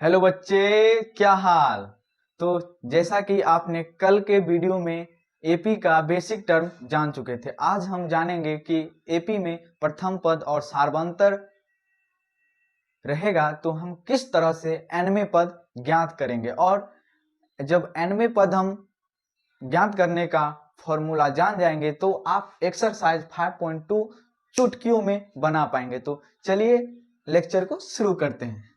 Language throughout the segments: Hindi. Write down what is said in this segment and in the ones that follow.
हेलो बच्चे, क्या हाल। तो जैसा कि आपने कल के वीडियो में एपी का बेसिक टर्म जान चुके थे, आज हम जानेंगे कि एपी में प्रथम पद और सार्वंतर रहेगा तो हम किस तरह से nवें पद ज्ञात करेंगे। और जब nवें पद हम ज्ञात करने का फॉर्मूला जान जाएंगे तो आप एक्सरसाइज 5.2 चुटकियों में बना पाएंगे। तो चलिए लेक्चर को शुरू करते हैं।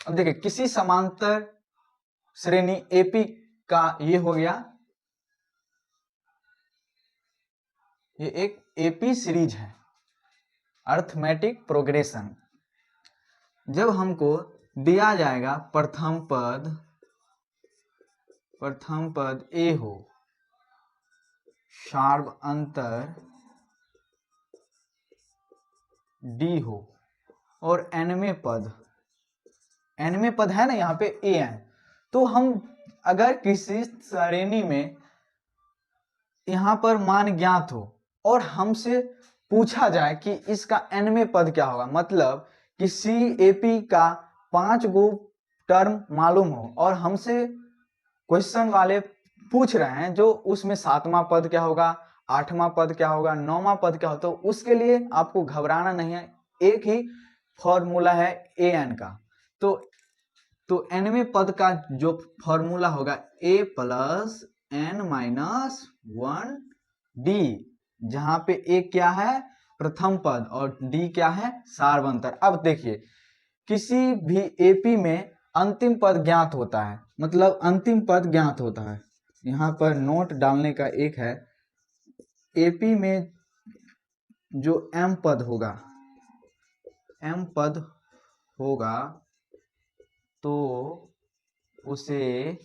अब देखिए, किसी समांतर श्रेणी एपी का ये हो गया, ये एक एपी सीरीज है, अर्थमेटिक प्रोग्रेशन। जब हमको दिया जाएगा प्रथम पद ए हो, सार्वअंतर डी हो और nवें पद है ना, यहाँ पे ए एन, तो हम अगर किसी श्रेणी में यहाँ पर मान ज्ञात हो और हमसे पूछा जाए कि इसका nवें पद क्या होगा, मतलब किसी एपी का 5 गो टर्म मालूम हो और हमसे क्वेश्चन वाले पूछ रहे हैं जो उसमें 7वां पद क्या होगा, 8वां पद क्या होगा, 9वां पद क्या होगा, तो उसके लिए आपको घबराना नहीं है, एक ही फॉर्मूला है ए एन का। तो nवें पद का जो फॉर्मूला होगा a plus n minus 1 D, जहां पे a क्या है प्रथम पद और d क्या है सार्वंतर। अब देखिए, किसी भी एपी में अंतिम पद ज्ञात होता है, मतलब अंतिम पद ज्ञात होता है। यहाँ पर नोट डालने का एक है, एपी में जो m पद होगा तो उसे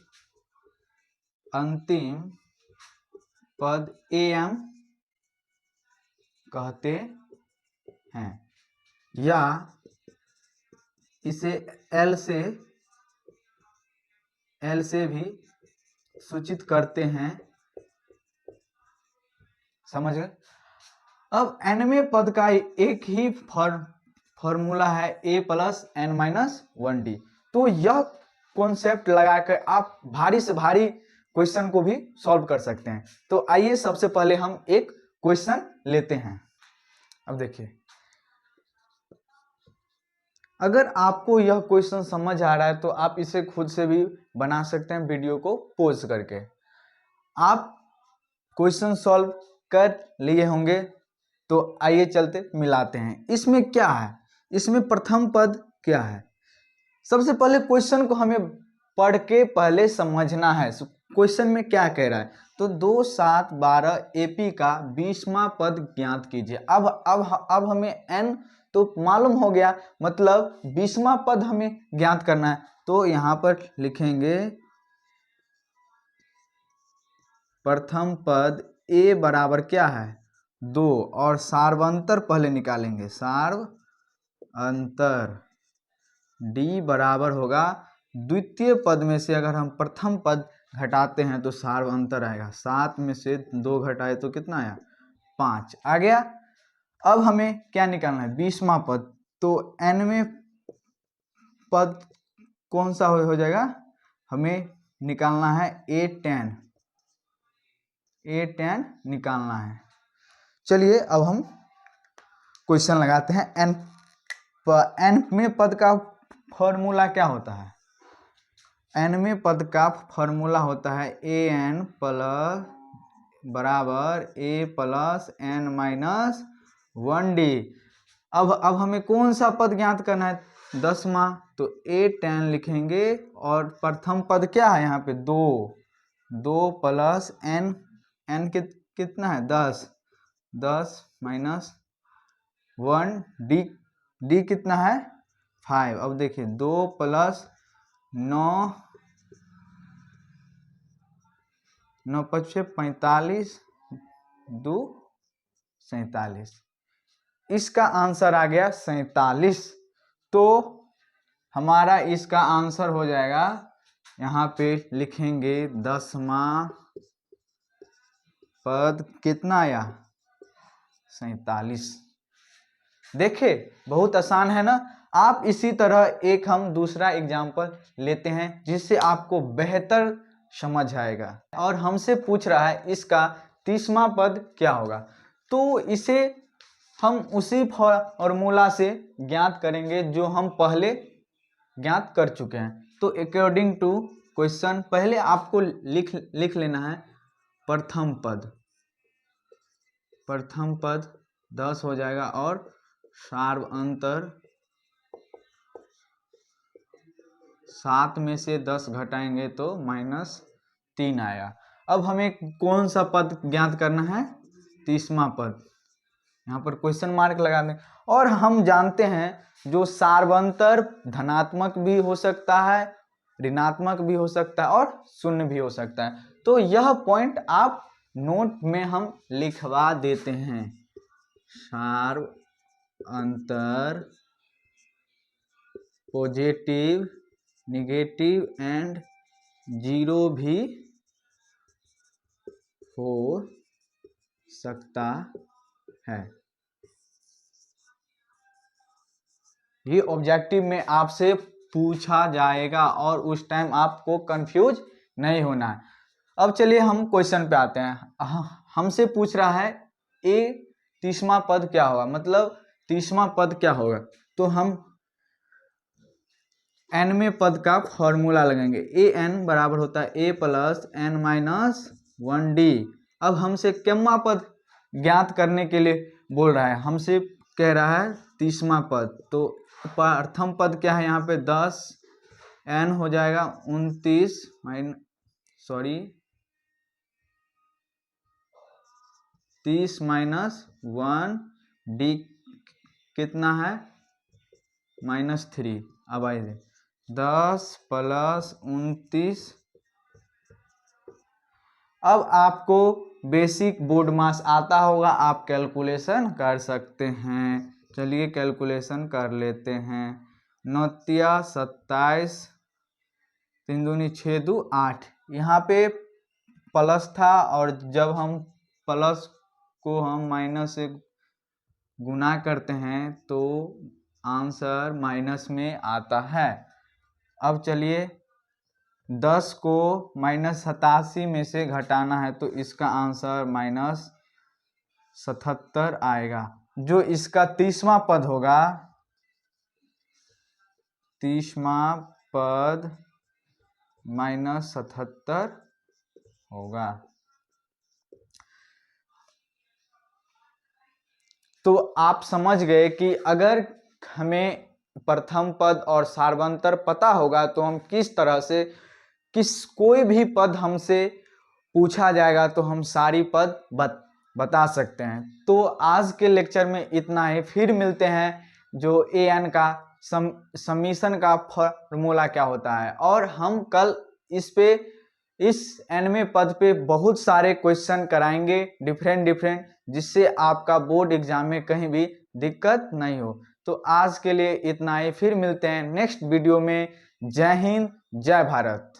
अंतिम पद am कहते हैं, या इसे L से भी सूचित करते हैं, समझ गए। अब nवें पद का एक ही फॉर्मूला है a plus n minus 1 D. तो यह कॉन्सेप्ट लगाकर आप भारी से भारी क्वेश्चन को भी सॉल्व कर सकते हैं। तो आइए सबसे पहले हम एक क्वेश्चन लेते हैं। अब देखिए, अगर आपको यह क्वेश्चन समझ आ रहा है तो आप इसे खुद से भी बना सकते हैं, वीडियो को पॉज करके। आप क्वेश्चन सॉल्व कर लिए होंगे, तो आइए चलते मिलाते हैं। इसमें क्या है, इसमें प्रथम पद क्या है। सबसे पहले क्वेश्चन को हमें पढ़ के पहले समझना है, क्वेश्चन में क्या कह रहा है। तो 2, 7, 12 एपी का 20वां पद ज्ञात कीजिए। अब हमें n तो मालूम हो गया, मतलब 20वां पद हमें ज्ञात करना है। तो यहां पर लिखेंगे प्रथम पद a बराबर क्या है 2, और सार्वंतर पहले निकालेंगे, सार्वअंतर d बराबर होगा द्वितीय पद में से अगर हम प्रथम पद घटाते हैं तो सार्वअंतर आएगा। 7 में से 2 घटाए तो कितना आया 5 आ गया। अब हमें क्या निकालना है 20वां पद। तो nवें पद कौन सा हो जाएगा, हमें निकालना है a10 निकालना है। चलिए अब हम क्वेश्चन लगाते हैं। nवें पद का फॉर्मूला क्या होता है, nवें पद का फॉर्मूला होता है an प्लस बराबर a plus n minus 1 D. अब हमें कौन सा पद ज्ञात करना है 10वां, तो a10 लिखेंगे और प्रथम पद क्या है यहाँ पे 2 प्लस n कितना है 10 माइनस 1 डी कितना है 5। अब देखिए 2 प्लस 9 5 45 2 47, इसका आंसर आ गया 47। तो हमारा इसका आंसर हो जाएगा, यहाँ पे लिखेंगे 10वां पद कितना आया 47। देखे बहुत आसान है ना। आप इसी तरह एक हम दूसरा एग्जाम्पल लेते हैं जिससे आपको बेहतर समझ आएगा। और हमसे पूछ रहा है इसका 30वां पद क्या होगा, तो इसे हम उसी फॉर्मूला से ज्ञात करेंगे जो हम पहले ज्ञात कर चुके हैं। तो अकॉर्डिंग टू क्वेश्चन पहले आपको लिख लेना है प्रथम पद 10 हो जाएगा और सार्वअंतर 7 में से 10 घटाएंगे तो -3 आएगा। अब हमें कौन सा पद ज्ञात करना है, 30वां पद। यहाँ पर क्वेश्चन मार्क लगा दें। और हम जानते हैं जो सार्वंतर धनात्मक भी हो सकता है, ऋणात्मक भी हो सकता है और शून्य भी हो सकता है। तो यह पॉइंट आप नोट में हम लिखवा देते हैं। सार्वंतर पॉजिटिव, नेगेटिव एंड जीरो भी हो सकता है। ये ऑब्जेक्टिव में आपसे पूछा जाएगा और उस टाइम आपको कंफ्यूज नहीं होना है। अब चलिए हम क्वेश्चन पे आते हैं। हमसे पूछ रहा है ए 30वां पद क्या होगा, मतलब 30वां पद क्या होगा। तो हम nवें पद का फॉर्मूला लगाएंगे। ए एन बराबर होता है ए प्लस एन माइनस 1d। अब हमसे कितना पद ज्ञात करने के लिए बोल रहा है, हमसे कह रहा है 30वां पद। तो प्रथम पद क्या है यहाँ पे 10, n हो जाएगा 29 30 माइनस 1d कितना है -3। अब आइए 10 प्लस 29। अब आपको बेसिक बोर्ड मास आता होगा, आप कैलकुलेशन कर सकते हैं। चलिए कैलकुलेशन कर लेते हैं। 9 तिया 27, 3 दूनी 6 दू 8। यहाँ पे प्लस था और जब हम प्लस को हम माइनस से गुना करते हैं तो आंसर माइनस में आता है। अब चलिए 10 को -87 में से घटाना है तो इसका आंसर -77 आएगा। जो इसका 30वां पद होगा, 30वां पद -77 होगा। तो आप समझ गए कि अगर हमें प्रथम पद और सार्वंतर पता होगा तो हम किस तरह से कोई भी पद हमसे पूछा जाएगा तो हम सारी पद बता सकते हैं। तो आज के लेक्चर में इतना ही। फिर मिलते हैं जो ए एन का समीशन का फॉर्मूला क्या होता है, और हम कल इस nवें पद पे बहुत सारे क्वेश्चन कराएंगे डिफरेंट, जिससे आपका बोर्ड एग्जाम में कहीं भी दिक्कत नहीं हो। तो आज के लिए इतना ही। फिर मिलते हैं नेक्स्ट वीडियो में। जय हिंद, जय भारत।